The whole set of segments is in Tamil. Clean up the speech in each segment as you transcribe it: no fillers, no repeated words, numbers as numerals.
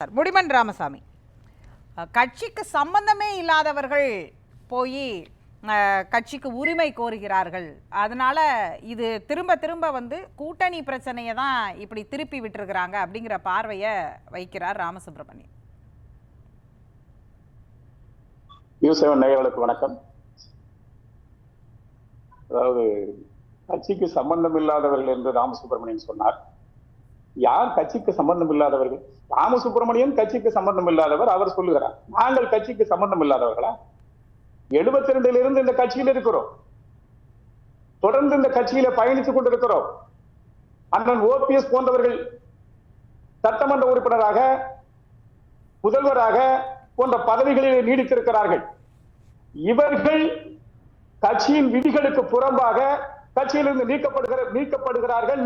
முடிமன் ராமசாமி, கட்சிக்கு சம்பந்தமே இல்லாதவர்கள் போய் கட்சிக்கு உரிமை கோருகிறார்கள். அதனால இது திரும்ப திரும்ப கூட்டணி பிரச்சனையை தான் இப்படி திருப்பி விட்டுருக்கிறாங்க அப்படிங்கிற பார்வையை வைக்கிறார் ராமசுப்ரமணியன். நேயர்களுக்கு வணக்கம். அதாவது கட்சிக்கு சம்பந்தம் இல்லாதவர்கள் என்று ராமசுப்ரமணியன் சொன்னார். யார் கட்சிக்கு சம்பந்தம் இல்லாதவர்கள்? ராமசுப்ரமணியன் கட்சிக்கு சம்பந்தம் இல்லாதவர். அவர் சொல்லுகிறார், நாங்கள் கட்சிக்கு சம்பந்தம் இல்லாதவர்களா? 72 இருந்து இந்த கட்சியில் இருக்கிறோம், தொடர்ந்து இந்த கட்சியில பயணித்துக் கொண்டிருக்கிறோம். அண்ணன் ஓபிஎஸ் போன்றவர்கள் சட்டமன்ற உறுப்பினராக, முதல்வராக போன்ற பதவிகளில் நீடித்திருக்கிறார்கள். இவர்கள் கட்சியின் விதிகளுக்கு புறம்பாக கட்சியிலிருந்து நீக்கப்பட்டிருக்கிறார்கள்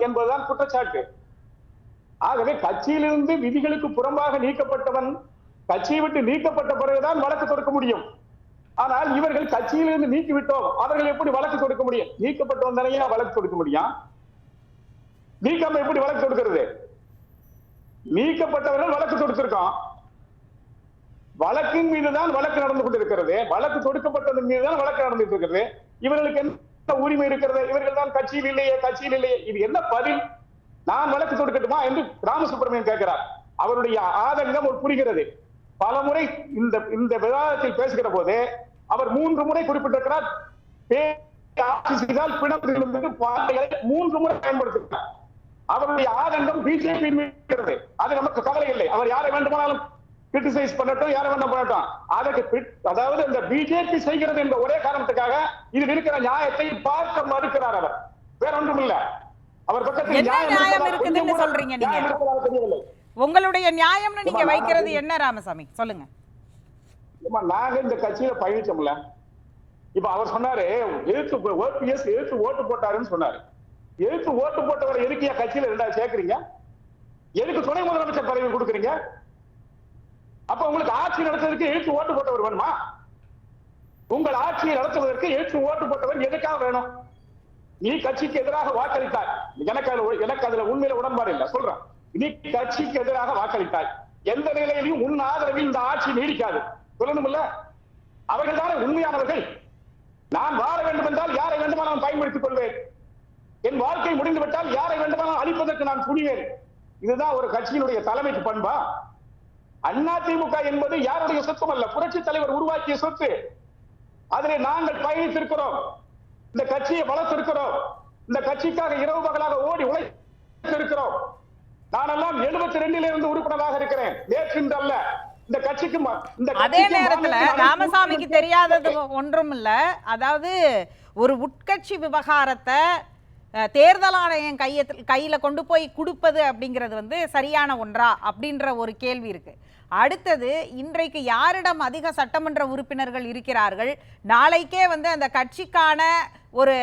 என்பதுதான் குற்றச்சாட்டு. ஆகவே கட்சியிலிருந்து விதிகளுக்கு புறம்பாக நீக்கப்பட்டவன் கட்சியை விட்டு நீக்கப்பட்ட பிறகுதான் வழக்கு தொடுக்க முடியும். ஆனால் இவர்கள் கட்சியிலிருந்து நீக்கிவிட்டோம், அவர்கள் எப்படி வழக்கு தொடுக்க முடியும்? நீக்கப்பட்டவன் தானே வழக்கு தொடுக்க முடியும். நீக்காம எப்படி வழக்கு தொடுக்கிறது? நீக்கப்பட்டவர்கள் வழக்கு தொடுத்திருக்கோம், வழக்கின் மீதுதான் வழக்கு நடந்து கொண்டிருக்கிறது, வழக்கு தொடுக்கப்பட்டதன் மீதுதான் வழக்கு நடந்துட்டு இருக்கிறது. இவர்களுக்கு என்ன உரிமை இருக்கிறது? இவர்கள் தான் கட்சியில் இல்லையே. இது என்ன பதில்? நான் வழக்கு தொடுக்கட்டுமா என்று ராமசுப்ரமணியன் கேட்கிறார். அவருடைய ஆதங்கம் புரிகிறது. பல முறை இந்த விவாதத்தில் பேசுகிற போது அவர் 3 முறை குறிப்பிட்டிருக்கிறார். 3 முறை பயன்படுத்துகிறார். அவருடைய ஆதங்கம் பிஜேபி இருக்கிறது. அது நமக்கு கவலை இல்லை. அவர் யாரை வேண்டுமானாலும் கிரிட்டிசைஸ் பண்ணட்டும், யாரை வேண்டாம் பண்ணட்டும். அதற்கு அதாவது இந்த பிஜேபி செய்கிறது என்ற ஒரே காரணத்துக்காக இதில் இருக்கிற நியாயத்தை பார்க்க மறுக்கிறார். அவர் வேற ஒன்றும் இல்ல. அவர் பக்கத்தில் நியாயம் இருக்குதுன்னு சொல்றீங்க நீங்க. உங்களுடைய நியாயம்னு நீங்க வைக்கிறது என்ன ராமசாமி? சொல்லுங்க. நாங்க இந்த கட்சியில பயணிச்சோம்ல. இப்ப அவர் சொன்னாரு, ஓபிஎஸ் எதிர்த்து ஓட்டு போட்டாருன்னு சொன்னாரு. எதிர்த்து ஓட்டு போட்டவரை எதுக்கு கட்சியில 2 சேர்க்கிறீங்க? எதுக்கு துணை முதலமைச்சர் பதவி கொடுக்குறீங்க? அப்ப உங்களுக்கு ஆட்சி நடத்துவதற்கு எதிர்த்து ஓட்டு போட்டவர் வேணுமா? உங்கள் ஆட்சியை நடத்துவதற்கு எதிர்த்து ஓட்டு போட்டவர் எதுக்காக வேணும்? நீ கட்சிக்கு எதிராக வாக்களித்தாய், எனக்கு அதுல உண்மையில உடன்பாடு இல்லை சொல்றேன். நீ கட்சிக்கு எதிராக வாக்களித்தாய், எந்த நிலையிலையும் உன் ஆதரவில் இந்த ஆட்சி நீடிக்காது சொல்லணும் இல்ல? அவர்கள் தானே உண்மையானவர்கள். நான் வாழ வேண்டும் என்றால் யாரை வேண்டுமானாலும் பயன்படுத்திக் கொள்வேன், என் வாழ்க்கை முடிந்து விட்டால் யாரை வேண்டுமானாலும் அழிப்பதற்கு நான் துணிவேன். இதுதான் ஒரு கட்சியினுடைய தலைமைக்கு பண்பா? அதிமுக என்பது யாருடைய சொத்தும் அல்ல, புரட்சி தலைவர் உருவாக்கிய சொத்து. அதிலே நாங்கள் பயணித்திருக்கிறோம், இந்த கட்சியை வளர்த்திருக்கிறோம், இந்த கட்சிக்காக இரவு பகலாக ஓடி உழைத்திருக்கிறோம். நானெல்லாம் 72 இருந்து உறுப்பினராக இருக்கிறேன், நேற்று அல்ல. இந்த கட்சிக்கு அதே நேரத்துல ராமசாமிக்கு தெரியாதது ஒன்றும் இல்ல. அதாவது ஒரு உட்கட்சி விவகாரத்தை தேர்தல் ஆணையம் கையில கொண்டு போய் கொடுப்பது அப்படிங்கிறது சரியான ஒன்றா அப்படின்ற ஒரு கேள்வி இருக்கு. அடுத்தது, இன்றைக்கு யாரிடம் அதிக சட்டமன்ற உறுப்பினர்கள் இருக்கிறார்கள், நாளைக்கே அந்த கட்சிக்கான ஒரு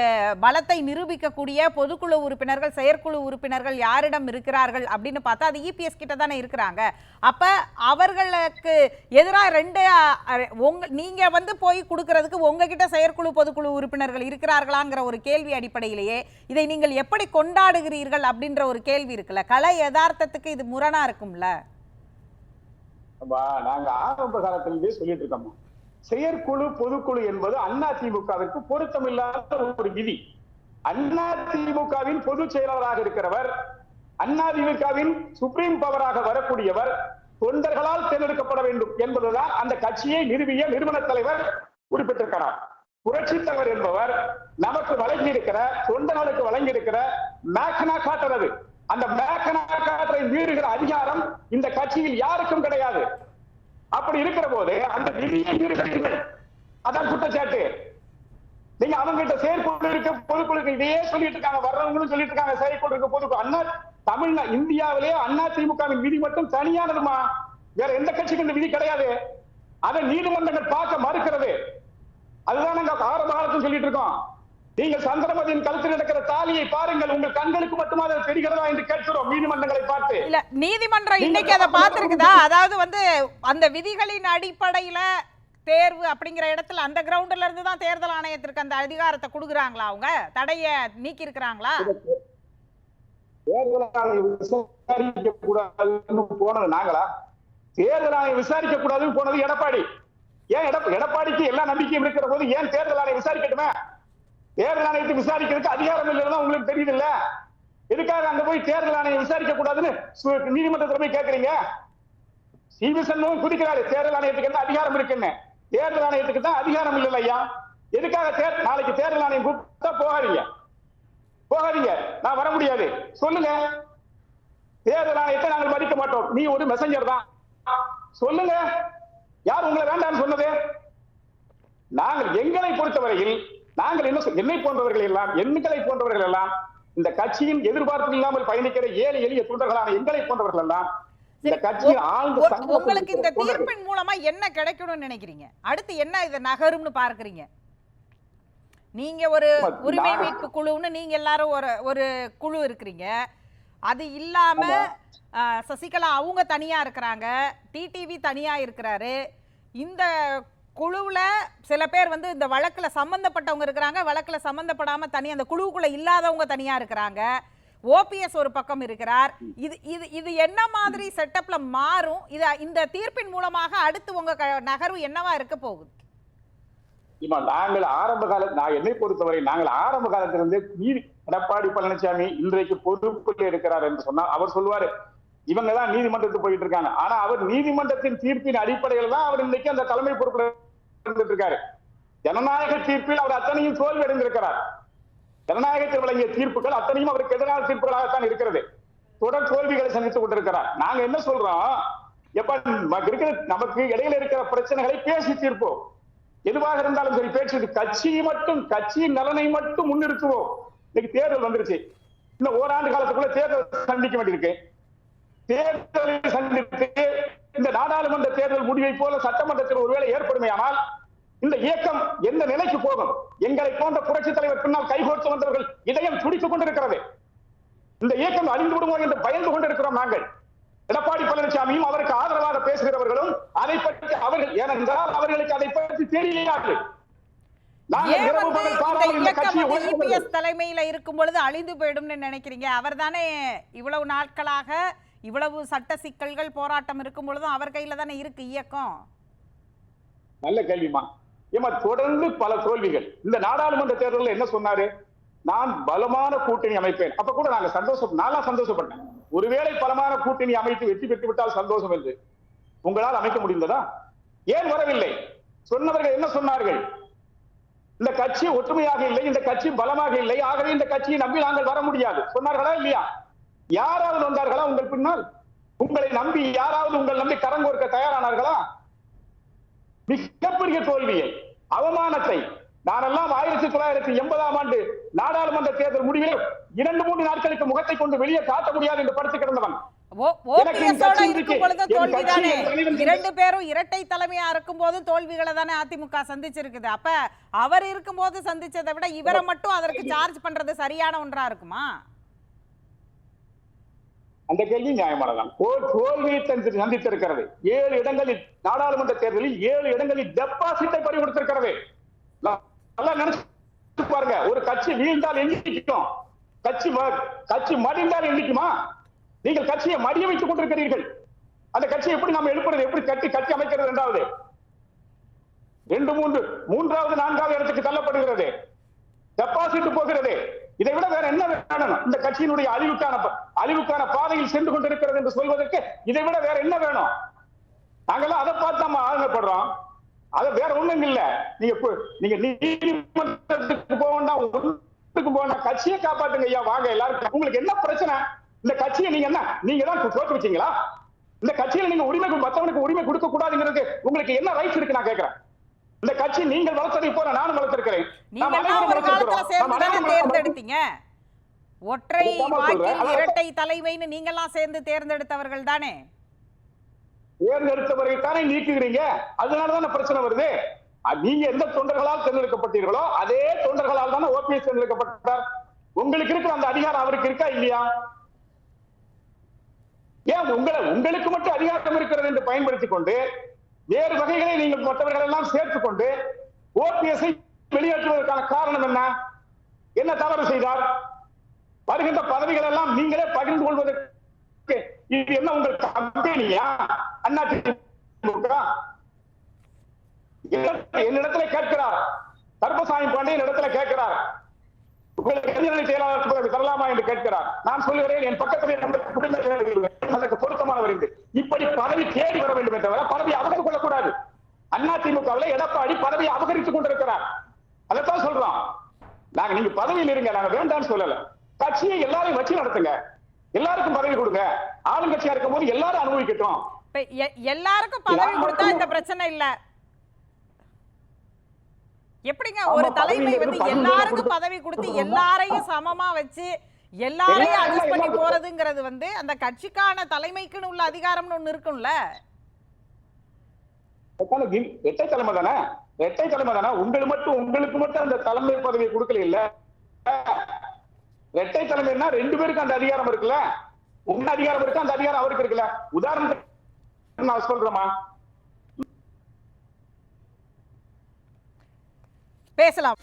பலத்தை நிரூபிக்கக்கூடிய பொதுக்குழு உறுப்பினர்கள், செயற்குழு உறுப்பினர்கள் யாரிடம் இருக்கிறார்கள் அப்படின்னு பார்த்தா அது இபிஎஸ் கிட்ட தானே இருக்கிறாங்க. அப்ப அவர்களுக்கு எதிராக நீங்க போய் கொடுக்கறதுக்கு உங்ககிட்ட செயற்குழு பொதுக்குழு உறுப்பினர்கள் இருக்கிறார்களாங்கிற ஒரு கேள்வி அடிப்படையிலேயே இதை நீங்கள் எப்படி கொண்டாடுகிறீர்கள் அப்படின்ற ஒரு கேள்வி இருக்குல்ல. கலை யதார்த்தத்துக்கு இது முரணா இருக்கும்ல. நாங்க ஆரம்ப காலத்திலிருந்தே சொல்லிட்டு இருக்கோம், செயற்குழு பொதுக்குழு என்பது அதிமுகவிற்கு பொருத்தமில்லாத ஒரு விதி. அதிமுகவின் பொதுச் செயலாளராக இருக்கிறவர், அதிமுகவின் சுப்ரீம் பவராக வரக்கூடியவர் தொண்டர்களால் தேர்ந்தெடுக்கப்பட வேண்டும் என்பதுதான் அந்த கட்சியை நிறுவிய நிறுவன தலைவர் குறிப்பிட்டிருக்கிறார். புரட்சி தலைவர் என்பவர் நமக்கு வழங்கி இருக்கிற, தொண்டர்களுக்கு வழங்கி இருக்கிற மேக்னா காட்டுறது. அந்த மேக்னா காட்டரை மீறுகிற அதிகாரம் இந்த கட்சியில் யாருக்கும் கிடையாது. அப்படி இருக்கிற போது அந்த விதியை மீறுகிறீர்கள், அதான் குற்றச்சாட்டு. நீங்க அவங்க கிட்ட செயற்குழு இருக்க, பொதுக்குழு இதையே சொல்லிட்டு இருக்காங்க, வர்றவங்களும் சொல்லிட்டு இருக்காங்க செயற்குழு இருக்க, பொதுக்குழு. இந்தியாவிலே அதிமுகவின் விதி மட்டும் தனியானதுமா, வேற எந்த கட்சிக்கு இந்த விதி கிடையாது. அதை நீதிமன்றங்கள் பார்க்க மறுக்கிறது. அதுதான் நாங்க ஆரம்ப காலத்தில் சொல்லிட்டு இருக்கோம். நீங்கள் சந்திரமதியின் கழுத்தில் நடக்கிற தாலியை பாருங்கள், உங்கள் கண்களுக்கு மட்டுமா அதை தெரிகிறதா என்று கேட்கிறோம் நீதிமன்றங்களை பார்த்து. இல்ல, நீதிமன்றம் இன்னைக்கு அதை பார்த்திருக்குதா? அதாவது அந்த விதிகளின் அடிப்படையில தேர்வு அப்படிங்கிற இடத்துல அந்த கிரவுண்ட்ல இருந்து தான் தேர்தல் ஆணையத்திற்கு அந்த அதிகாரத்தை கொடுக்குறாங்களா? அவங்க தடைய நீக்கி இருக்கிறாங்களா? தேர்தல் ஆணையம் விசாரிக்க கூடாதுன்னு போனது நாங்களா? தேர்தல் ஆணையம் விசாரிக்க கூடாதுன்னு போனது எடப்பாடி. ஏன் எடப்பாடிக்கு எல்லா நம்பிக்கையும் இருக்கிற போது ஏன் தேர்தல் ஆணையம் விசாரிக்கட்டுமே? தேர்தல் ஆணையத்தை விசாரிக்கிறதுக்கு அதிகாரம் இல்லைன்னா உங்களுக்கு தெரியுது இல்ல? எதுக்காக அங்க போய் தேர்தல் ஆணையம் விசாரிக்க கூடாதுன்னு நீதிமன்றத்தில் போய் கேட்கறீங்க? சிவி சண்முகம் குதிக்கிறாரு, தேர்தல் ஆணையத்துக்கு என்ன அதிகாரம் இருக்குன்னு. தேர்தல் ஆணையத்துக்கு தான் அதிகாரம் இல்லை ஐயா. எதுக்காக நாளைக்கு தேர்தல் ஆணையம் கூப்பிட்டா போகாதீங்க, நான் வர முடியாது சொல்லுங்க. தேர்தல் ஆணையத்தை நாங்கள் மதிக்க மாட்டோம், நீ ஒரு மெசஞ்சர் தான் சொல்லுங்க. யார் உங்களை வேண்டாம்னு சொன்னது? நாங்கள் எங்களை பொறுத்தவரையில் நாங்கள் என்னை போன்றவர்கள் எல்லாம் இந்த கட்சியின் எதிர்பார்ப்பு இல்லாமல் பயணிக்கிற ஏழை எளிய தொண்டர்களான எங்களை போன்றவர்கள் எல்லாம் இந்த கட்சியின் ஆழ்ந்த உங்களுக்கு இந்த தீர்ப்பின் மூலமா என்ன கிடைக்கணும்னு நினைக்கிறீங்க? அடுத்து என்ன இதை நகரும்னு பார்க்கறீங்க? நீங்க ஒரு உரிமை மீட்பு குழுன்னு நீங்க எல்லாரும் ஒரு குழு இருக்கிறீங்க. அது இல்லாம சசிகலா அவங்க தனியா இருக்கிறாங்க, டிடிவி தனியா இருக்கிறாரு. இந்த குழுவுல சில பேர் வந்து இந்த வழக்குல சம்பந்தப்பட்டவங்க இருக்கிறாங்க, வழக்குல சம்பந்தப்படாம தனியா அந்த குழுவுக்குள்ள இல்லாதவங்க தனியா இருக்கிறாங்க. ஓபிஎஸ் ஒரு பக்கம் இருக்கிறார். இது என்ன மாதிரி செட்டப்ல மாறும்? இந்த தீர்ப்பின் மூலமாக அடுத்து உங்க நகர்வு என்னவா இருக்க போகுது? நாங்கள் என்னை பொறுத்தவரை நாங்கள் ஆரம்ப காலத்திலிருந்து எடப்பாடி பழனிசாமி இன்றைக்கு பொறுப்பில் இருக்கிறார் என்று சொன்னால் அவர் சொல்லுவாரு இவங்க தான் நீதிமன்றத்துக்கு போயிட்டு இருக்காங்க. ஆனா அவர் நீதிமன்றத்தின் தீர்ப்பின் அடிப்படையில் தான் அவர் இன்னைக்கு அந்த தலைமை பொறுப்பில் இருந்துட்டு இருக்காரு. ஜனநாயக தீர்ப்பில் அவர் அத்தனையும் தோல்வி அடைந்திருக்கிறார். ஜனநாயகத்தில் வழங்கிய தீர்ப்புகள் அத்தனையும் அவருக்கு எதிரான தீர்ப்புகளாகத்தான் இருக்கிறது. தொடர் தோல்விகளை சந்தித்துக் கொண்டிருக்கிறார். நாங்க என்ன சொல்றோம், நமக்கு இடையில இருக்கிற பிரச்சனைகளை பேசி தீர்ப்போம். எதுவாக இருந்தாலும் சரி பேச்சு கட்சியின் நலனை மட்டும் முன்னிறுத்துவோம். இன்னைக்கு தேர்தல் வந்துருச்சு, இன்னும் ஓராண்டு காலத்துக்குள்ள தேர்தல் சந்திக்க வேண்டியிருக்கு. தேர்தலை சந்தித்து இந்த நாடாளுமன்ற தேர்தல் முடிவை போல சட்டமன்றத்தில் ஒருவேளை ஏற்படுமையானால் இந்த இயக்கம் எந்த நிலைக்கு போகும்? எங்களை போன்ற புரட்சி தலைவர் பின்னால் கைகோர்த்து வந்தவர்கள் இதயம் துடித்துக் கொண்டிருக்கிறது. இந்த இயக்கம் அழிந்து விடுமோ என்று பயந்து கொண்டிருக்கிறோம் நாங்கள். எடப்பாடி பழனிசாமியும் அவருக்கு ஆதரவாக பேசுகிறவர்களும் அதை பற்றி ஏனென்றால் அவர்களுக்கு அதை பற்றி தெரியாது. தலைமையில இருக்கும் பொழுது அழிந்து போயிடும் நினைக்கிறீங்க? அவர் தானே இவ்வளவு நாட்களாக இவ்வளவு சட்ட சிக்கல்கள் போராட்டம் இருக்கும் பொழுதும் அவர் கையில தானே இருக்கு இயக்கம். நல்ல கேள்விமா. தொடர்ந்து பல தோல்விகள். இந்த நாடாளுமன்ற தேர்தலில் என்ன சொன்னாரு? நான் பலமான கூட்டணி அமைப்பேன். அப்ப கூட நாங்க சந்தோஷப்பட்டேன். ஒருவேளை பலமான கூட்டணி அமைத்து வெற்றி பெற்று விட்டால் சந்தோஷம் என்று. உங்களால் அமைக்க முடிந்ததா? ஏன் வரவில்லை? சொன்னவர்கள் என்ன சொன்னார்கள்? இந்த கட்சி ஒற்றுமையாக இல்லை, இந்த கட்சி பலமாக இல்லை, ஆகவே இந்த கட்சியை நம்பி நாங்கள் வர முடியாது சொன்னார்களா இல்லையா? யாராவது வந்தார்களா உங்கள் பின்னால்? உங்களை நம்பி யாராவது உங்கள் நம்பி கரங்கோர்க்க தயாரானார்களா? மிகப்பெரிய தோல்வியை, அவமானத்தை நானெல்லாம் 1980ஆம் ஆண்டு நாடாளுமன்ற தேர்தல் முடிவில் 2-3 நாட்களுக்கு முகத்தை கொண்டு வெளியே காட்ட முடியாது என்று படுத்து கிடந்தவன். இரண்டு பேரும் இரட்டை தலைமையா இருக்கும் போது தோல்விகளை தானே அதிமுக சந்திச்சிருக்குது. அப்ப அவர் இருக்கும் போது சந்திச்சதை விட இவரை மட்டும் அதற்கு சார்ஜ் பண்றது சரியான ஒன்றா இருக்குமா? அந்த கேள்வி நியாயமானதான். தோல்வியை சந்தித்திருக்கிறது. 7 இடங்களில் நாடாளுமன்ற தேர்தலில் 7 இடங்களில் டெபாசிட்டை பறி கொடுத்திருக்கிறது. நல்லா நினைச்சு பாருங்க. ஒரு கட்சி வீழ்ந்தால் எண்ணிக்கும், கட்சி மடிந்தால் எண்ணிக்குமா? நீங்கள் கட்சியை மடிய வைத்துக் கொண்டிருக்கிறீர்கள். அந்த கட்சியை எப்படி நாம் எழுப்புறது? எப்படி கட்சி அமைக்கிறது? இரண்டாவது 3வது 4வது இடத்துக்கு தள்ளப்படுகிறது, டெபாசிட் போகிறது. இதை விட வேற என்ன வேணும்? இந்த கட்சியினுடைய அழிவுக்கான பாதையில் சென்று கொண்டிருக்கிறது என்று சொல்வதற்கு இதை விட வேற என்ன வேணும்? நாங்கெல்லாம் அதை பார்த்து நம்ம ஆழ்மைப்படுறோம். அது வேற ஒண்ணும் இல்ல. நீங்க நீதிமன்றத்துக்கு போக வேண்டாம், கட்சியை காப்பாத்துங்க ஐயா, வாங்க எல்லாரும். உங்களுக்கு என்ன பிரச்சனை? இந்த கட்சியை நீங்க தான் தோற்று வச்சீங்களா? இந்த கட்சியில நீங்க மற்றவனுக்கு உரிமை கொடுக்க கூடாதுங்கிறது உங்களுக்கு என்ன ரைட்ஸ் இருக்கு நான் கேட்கிறேன். இந்த கட்சி நீங்கள் வளர்த்ததை போல நானும் வளர்த்திருக்கிறேன். தேர்ந்தெடுத்தீங்க ஒற்றை வாக்கில் இரட்டை தலைமைன்னு நீங்க எல்லாம் சேர்ந்து தேர்ந்தெடுத்தவர்கள் தானே. தேர்ந்தெடுத்தவர்கள் தானே நீக்குகிறீங்க. அதனாலதான் பிரச்சனை வருது. நீங்க எந்த தொண்டர்களால் தேர்ந்தெடுக்கப்பட்டீர்களோ அதே தொண்டர்களால் தானே ஓபிஎஸ் தேர்ந்தெடுக்கப்பட்டார். உங்களுக்கு இருக்கிற அந்த அதிகாரம் அவருக்கு இருக்கா இல்லையா? ஏன் உங்களுக்கு மட்டும் அதிகாரம் இருக்கிறது என்று பயன்படுத்திக் கொண்டு வேறு வகைகளை நீங்கள் மற்றவர்கள் எல்லாம் சேர்த்துக் கொண்டு ஓபிஎஸ்ஐ வெளியேற்றுவதற்கான காரணம் என்ன? என்ன தவறு செய்தார்? வருகின்ற பதவிகள் எல்லாம் நீங்களே பகிர்ந்து கொள்வதற்கு இது என்ன உங்கள் கம்பெனியா? அதிமுக என்னிடத்துல கேட்கிறார், கருப்பசாமி பாண்டியன் இடத்துல கேட்கிறார், உங்களுக்கு இளைஞரணி செயலாளர் பதவி தரலாமா என்று கேட்கிறார். நான் சொல்லுகிறேன், என் பக்கத்தில் அதற்கு பொருத்தமானவர் என்று. இப்படி பதவி தேடி வர வேண்டும் தவிர பதவி அபகரித்துக் கொள்ளக்கூடாது. அதிமுகவில் எடப்பாடி பதவியை அபகரித்துக் கொண்டிருக்கிறார். அதைத்தான் சொல்றோம். நாங்க நீங்க பதவியில் இருங்க, நாங்க வேண்டாம்னு சொல்லல. கட்சியை எல்லாரையும் வச்சு நடத்துங்க, எல்லாருக்கும் பதவி கொடுங்க. ஆளுங்கட்சியா இருக்கும் போது எல்லாரும் அனுபவிக்கட்டும். எல்லாருக்கும் பதவி கொடுத்தா இந்த பிரச்சனை இல்ல. எப்படிங்க ஒரு தலைமை வந்து எல்லாருக்கும் பதவி கொடுத்து எல்லாரையும் சமமா வச்சு எல்லாரையும் அட்ஜஸ்ட் பண்ணி போறதுங்கிறது வந்து அந்த கட்சிக்கான தலைமைக்குன்னு உள்ள அதிகாரம்னு ஒண்ணு இருக்கும்ல. இரட்டை தலைமை தானே, இரட்டை தலைமை தானே. உங்களுக்கு மட்டும் அந்த தலைமை பதவியை கொடுக்கல இல்ல. இரட்டை தலைமைன்னா 2 பேருக்கு அந்த அதிகாரம் இருக்குல்ல. உங்க அதிகாரம் இருக்கு, அந்த அதிகாரம் அவருக்கு இருக்குல்ல. உதாரணத்துக்கு நான் சொல்றேமா, பேசலாம்.